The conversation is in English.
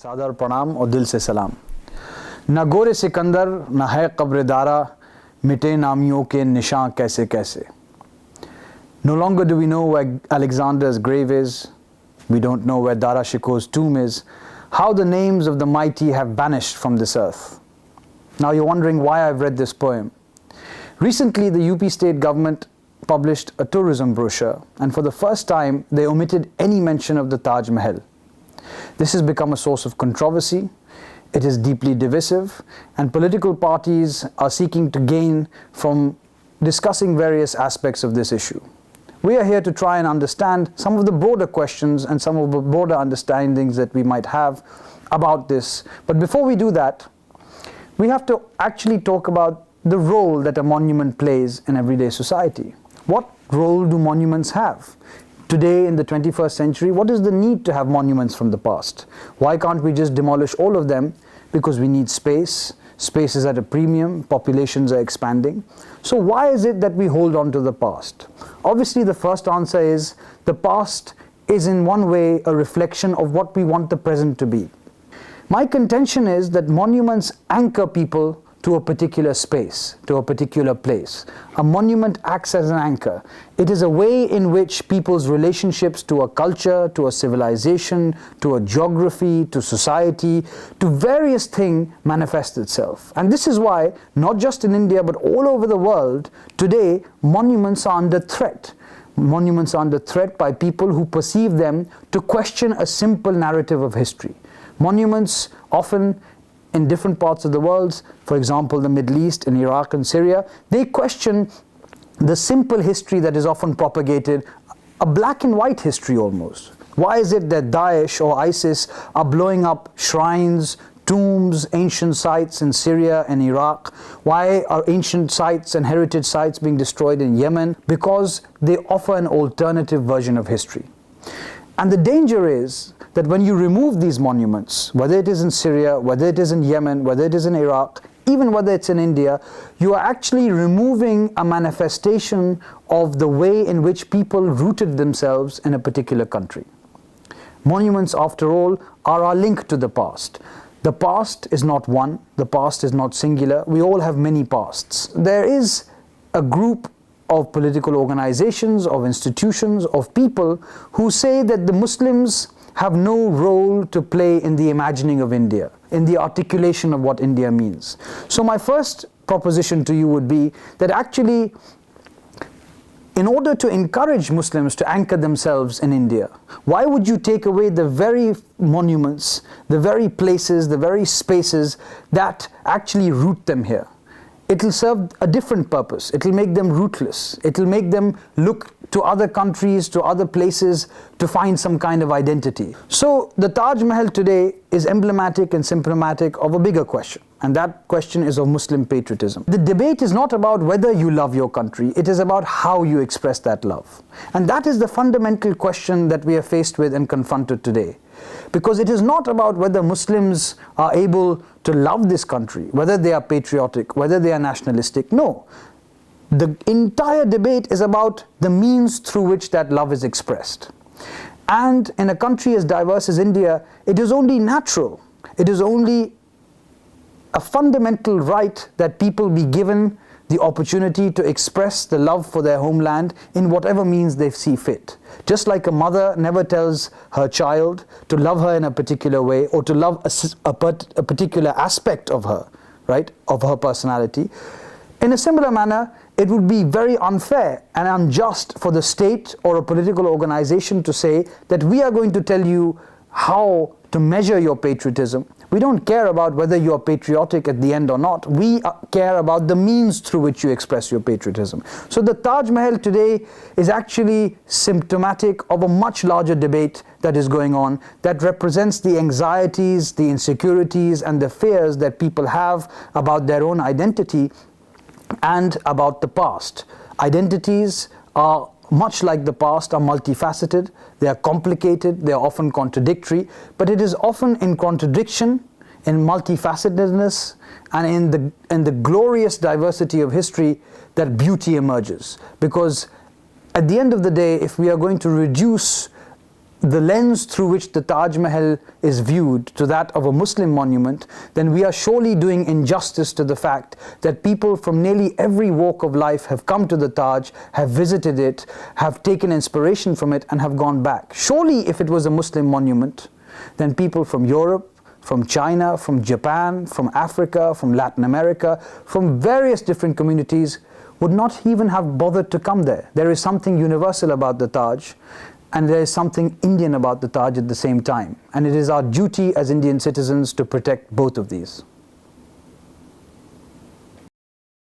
सादर प्रणाम और दिल से सलाम। न गोरे सिकंदर न है कब्र दारा, मिटे नामियों के निशान कैसे कैसे. No longer do we know where Alexander's grave is. We don't know where Dara Shikoh's tomb is. How the names of the mighty have vanished from this earth. Now you're wondering why I've read this poem. Recently the UP state government published a tourism brochure, and for the first time they omitted any mention of the Taj Mahal. This has become a source of controversy. It is deeply divisive, and political parties are seeking to gain from discussing various aspects of this issue. We are here to try and understand some of the broader questions and some of the broader understandings that we might have about this. But before we do that, we have to actually talk about the role that a monument plays in everyday society. What role do monuments have? Today in the 21st century, what is the need to have monuments from the past? Why can't we just demolish all of them? Because we need space. Space is at a premium, populations are expanding. So why is it that we hold on to the past? Obviously the first answer is the past is in one way a reflection of what we want the present to be. My contention is that monuments anchor people to a particular space, to a particular place. A monument acts as an anchor. It is a way in which people's relationships to a culture, to a civilization, to a geography, to society, to various things manifest itself. And this is why, not just in India but all over the world, today monuments are under threat. Monuments are under threat by people who perceive them to question a simple narrative of history. Monuments often in different parts of the world, for example the Middle East, in Iraq and Syria, they question the simple history that is often propagated, a black and white history almost. Why is it that Daesh or ISIS are blowing up shrines, tombs, ancient sites in Syria and Iraq? Why are ancient sites and heritage sites being destroyed in Yemen? Because they offer an alternative version of history. And the danger is that when you remove these monuments, whether it is in Syria, whether it is in Yemen, whether it is in Iraq, even whether it's in India, you are actually removing a manifestation of the way in which people rooted themselves in a particular country. Monuments, after all, are our link to the past. The past is not one, the past is not singular, we all have many pasts. There is a group of political organizations, of institutions, of people who say that the Muslims have no role to play in the imagining of India, in the articulation of what India means. So my first proposition to you would be that actually, in order to encourage Muslims to anchor themselves in India, why would you take away the very monuments, the very places, the very spaces that actually root them here? It will serve a different purpose. It will make them rootless. It will make them look to other countries, to other places to find some kind of identity. So the Taj Mahal today is emblematic and symptomatic of a bigger question, and that question is of Muslim patriotism. The debate is not about whether you love your country, it is about how you express that love. And that is the fundamental question that we are faced with and confronted today. Because it is not about whether Muslims are able to love this country, whether they are patriotic, whether they are nationalistic. No. The entire debate is about the means through which that love is expressed. And in a country as diverse as India, it is only natural, it is only a fundamental right that people be given the opportunity to express the love for their homeland in whatever means they see fit. Just like a mother never tells her child to love her in a particular way or to love a particular aspect of her, right, of her personality. In a similar manner, it would be very unfair and unjust for the state or a political organization to say that we are going to tell you how to measure your patriotism. We don't care about whether you are patriotic at the end or not. We care about the means through which you express your patriotism. So the Taj Mahal today is actually symptomatic of a much larger debate that is going on, that represents the anxieties, the insecurities and the fears that people have about their own identity and about the past. Identities are, much like the past, are multifaceted, they are complicated, they are often contradictory, but it is often in contradiction, in multifacetedness, and in the glorious diversity of history that beauty emerges. Because at the end of the day, if we are going to reduce the lens through which the Taj Mahal is viewed to that of a Muslim monument, then we are surely doing injustice to the fact that people from nearly every walk of life have come to the Taj, have visited it, have taken inspiration from it and have gone back. Surely if it was a Muslim monument, then people from Europe, from China, from Japan, from Africa, from Latin America, from various different communities would not even have bothered to come there. There is something universal about the Taj, and there is something Indian about the Taj at the same time. And it is our duty as Indian citizens to protect both of these.